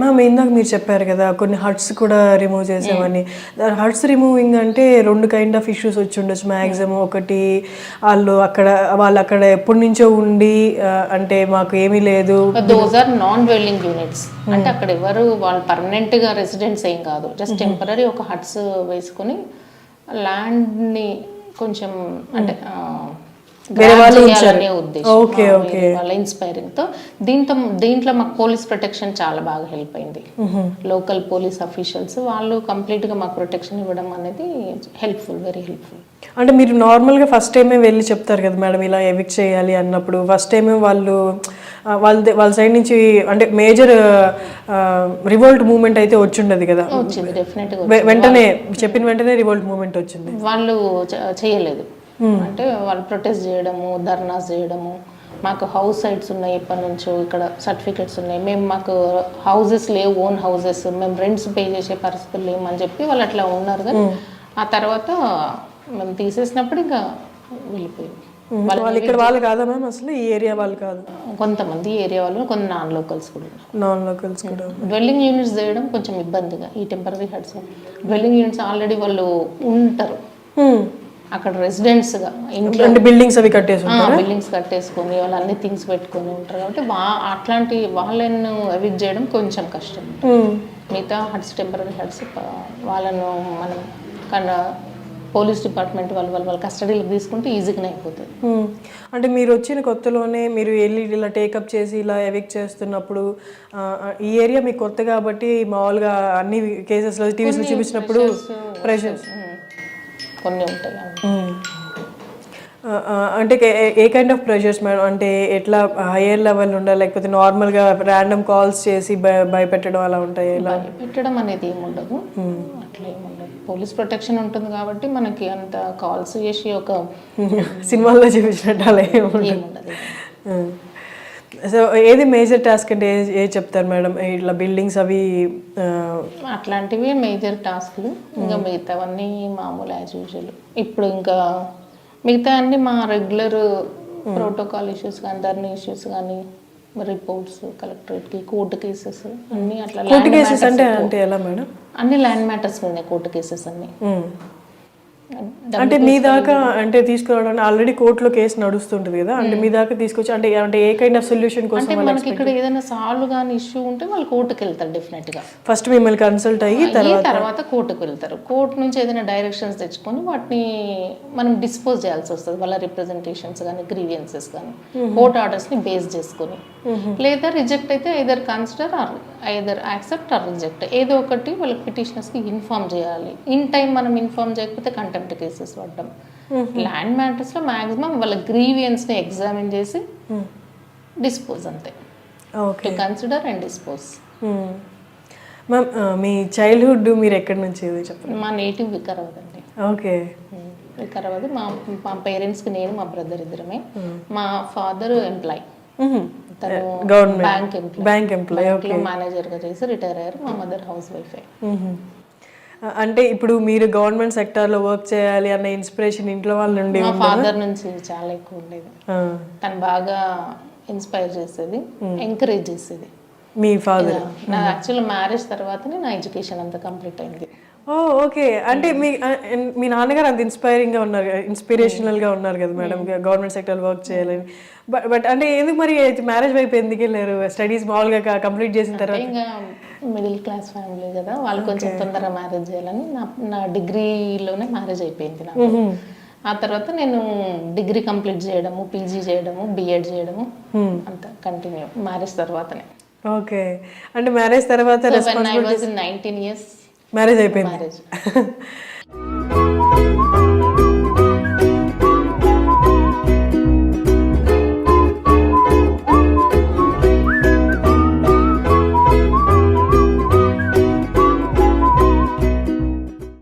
Ma'am ఇందాక మీరు చెప్పారు కదా కొన్ని హట్స్ కూడా రిమూవ్ చేసామని. హట్స్ రిమూవింగ్ అంటే 2 కైండ్ ఆఫ్ ఇష్యూస్ వచ్చి ఉండొచ్చు మ్యాక్సిమం. ఒకటి వాళ్ళు అక్కడ ఎప్పటి నుంచో ఉండి అంటే మాకు ఏమీ లేదు. Those are non dwelling units. అంటే అక్కడ ఎవరు వాళ్ళు పర్మనెంట్ గా రెసిడెంట్స్ ఏం కాదు, జస్ట్ టెంపరీ ఒక హట్స్ వేసుకుని ల్యాండ్ ని కొంచెం అంటే వాళ్ళ ఇన్స్పైరింగ్ తో దీంట్లో మాకు పోలీస్ ప్రొటెక్షన్ చాలా బాగా హెల్ప్ అయింది. లోకల్ పోలీస్ అఫీషియల్స్ వాళ్ళు కంప్లీట్ గా మాకు ప్రొటెక్షన్ ఇవ్వడం అనేది హెల్ప్ఫుల్, వెరీ హెల్ప్ఫుల్. అంటే మీరు నార్మల్గా ఫస్ట్ టైమే వెళ్ళి చెప్తారు కదా మేడం ఇలా ఎవిక్ట్ చేయాలి అన్నప్పుడు, ఫస్ట్ టైమే వాళ్ళ సైడ్ నుంచి అంటే మేజర్ రివోల్ట్ మూవ్మెంట్ అయితే వచ్చిండదు కదా? వచ్చింది డెఫినెట్ గా. వెంటనే చెప్పిన వెంటనే రివోల్ట్ మూవ్మెంట్ వచ్చింది. వాళ్ళు చేయలేదు అంటే వాళ్ళు ప్రొటెస్ట్ చేయడము, ధర్నాస్ చేయడము. మాకు హౌస్ సైట్స్ ఉన్నాయి, ఎప్పటి నుంచో ఇక్కడ సర్టిఫికెట్స్ ఉన్నాయి, మేము మాకు హౌసెస్ లేవు, ఓన్ హౌసెస్, మేము రెంట్స్ పే చేసే పరిస్థితులు లేవు అని చెప్పి వాళ్ళు అట్లా ఉన్నారు. కానీ ఆ తర్వాత మేము తీసేసినప్పుడు ఇంకా వెళ్ళిపోయింది. వాళ్ళు కాదా మ్యామ్ అసలు ఈ ఏరియా వాళ్ళు కాదు? కొంతమంది ఏరియా వాళ్ళు, కొన్ని నాన్ లోకల్స్ కూడా. డ్వెల్లింగ్ యూనిట్స్ చేయడం కొంచెం ఇబ్బందిగా ఈ temporary huts. Dwelling units already వాళ్ళు ఉంటారు అక్కడ రెసిడెంట్స్ గా, ఇంట్లో బిల్డింగ్స్ కట్టేసుకొని వాళ్ళు అన్ని థింగ్స్ పెట్టుకొని ఉంటారు కాబట్టి అట్లాంటి వాళ్ళను ఎవిక్ట్ చేయడం కొంచెం కష్టం. మిగతా హట్స్, టెంపరీ హట్స్ వాళ్ళను మనం పోలీస్ డిపార్ట్మెంట్ వాళ్ళ కస్టడీలోకి తీసుకుంటే ఈజీగానే అయిపోతుంది. అంటే మీరు వచ్చిన కొత్తలోనే మీరు వెళ్ళి ఇలా టేకప్ చేసి ఇలా ఎవిక్ట్ చేస్తున్నప్పుడు ఈ ఏరియా మీకు కొత్త కాబట్టి మామూలుగా అన్ని కేసెస్లో టీవీస్లో చూపించినప్పుడు ప్రెషర్స్ కొన్ని ఉంటాయి. అంటే ఏ కైండ్ ఆఫ్ ప్రెషర్స్ మేడం? అంటే ఎట్లా హైయర్ లెవెల్ ఉండాలి లేకపోతే నార్మల్గా ర్యాండమ్ కాల్స్ చేసి భయపెట్టడం అలా ఉంటాయి? భయపెట్టడం అనేది ఏముండదు, అట్లా ఏముండదు. పోలీస్ ప్రొటెక్షన్ ఉంటుంది కాబట్టి మనకి అంత కాల్స్ చేసి ఒక సినిమాల్లో చూపించినట్టు అలా ఏముండదు. సో ఏది మేజర్ టాస్క్ అంటే ఏది చెప్తారు మేడం? ఇట్లా బిల్డింగ్స్ అవి అట్లాంటివి మేజర్ టాస్క్లు. ఇంకా మిగతావన్నీ మామూలు యాజ్ యూజువల్. ఇప్పుడు ఇంకా మిగతా అన్ని మా రెగ్యులర్ ప్రోటోకాల్ ఇష్యూస్ కానీ, ధర్నీ ఇష్యూస్ కానీ, రిపోర్ట్స్ కలెక్టరేట్కి, కోర్టు కేసెస్ అన్ని అట్లా. కోర్టు కేసెస్ అంటే ఎలా మేడం? అన్ని ల్యాండ్ మ్యాటర్స్ ఉన్నాయి కోర్టు కేసెస్ అన్ని. అంటే మీ దాకా అంటే తీసుకురావడానికి ఆల్రెడీ కోర్టులో కేసు నడుస్తుంటుంది కదా, అంటే మీ దాకా తీసుకొచ్చి అంటే ఏ కైండ్ ఆఫ్ సొల్యూషన్ కోసం? అంటే మనకి ఇక్కడ ఏదైనా సాల్వ్ కానీ ఇష్యూ ఉంటే వాళ్ళు కోర్టుకు వెళ్తారు డెఫినెట్ గా. ఫస్ట్ మిమ్మల్ని కన్సల్ట్ అయ్యి తర్వాత కోర్టుకు వెళ్తారు. కోర్టు నుంచి ఏదైనా డైరెక్షన్స్ తెచ్చుకొని వాటిని మనం డిస్పోజ్ చేయాల్సి వస్తుంది. వాళ్ళ రిప్రజెంటేషన్స్ కానీ, గ్రీవియన్సెస్ కానీ, కోర్ట్ ఆర్డర్స్ ని బేస్ చేసుకొని. లేదా రిజెక్ట్ అయితే either consider or either accept or reject, ఏదో ఒకటి వాళ్ళకి పిటిషనర్స్ కి ఇన్ఫార్మ్ చేయాలి. ఇన్ టైం మనం ఇన్ఫార్మ్ చేయకపోతే కంటెంప్ట్ కేసెస్ పడ్డం. ల్యాండ్ మ్యాటర్స్ లో మాక్సిమం వాళ్ళ గ్రీవియన్స్ ని ఎగ్జామిన్ చేసి డిస్పోజ్, అంతే. Consider and dispose. మ్యామ్ మీ చైల్డ్హుడ్ మీరు ఎక్కడి నుంచి చెప్పండి? మా నేటివ్ వికారాబాద్ అండి. ఓకే. వికారాబాద్. మా పేరెంట్స్కి నేను, మా బ్రదర్ ఇద్దరమే. మా father employee, bank employee, manager గా చేసి రిటైర్ అయ్యారు. మా మదర్ హౌస్ వైఫే. అంటే ఇప్పుడు మీరు గవర్నమెంట్ సెక్టార్ లో వర్క్ చేయాలి అన్న ఇన్స్పిరేషన్ ఇంట్లో వాళ్ళ నుండి? మా ఫాదర్ నుంచి చాలా ఎక్కువ ఉండేది. తను బాగా ఇన్స్పైర్ చేసేది, ఎంకరేజ్ చేసేది. మీ ఫాదర్? నా యాక్చువల్ మ్యారేజ్ తర్వాతనే నా ఎడ్యుకేషన్ అంతా కంప్లీట్ అయింది. ఓకే. అంటే మీ నాన్నగారు అంత ఇన్స్పిరేషనల్ గా ఉన్నారు కదా మేడం గవర్నమెంట్ సెక్టర్ వర్క్ చేయాలని. బట్ అంటే ఎందుకు మరి మ్యారేజ్ వైపు ఎందుకు వెళ్ళారు? స్టడీస్ మామూలుగా కంప్లీట్ చేసిన తర్వాత? ఇంకా మిడిల్ క్లాస్ ఫ్యామిలీ కదా, వాళ్ళు కొంచెం తొందరగా మ్యారేజ్ చేయాలని నా డిగ్రీలోనే మ్యారేజ్ అయిపోయింది నాకు. ఆ తర్వాత నేను డిగ్రీ కంప్లీట్ చేయడము, పీజీ చేయడము, బిఎడ్ చేయడము అంత కంటిన్యూ మ్యారేజ్ తర్వాతనే. ఓకే. అంటే మ్యారేజ్ తర్వాత 19 years మ్యారేజ్ అయిపోయింది.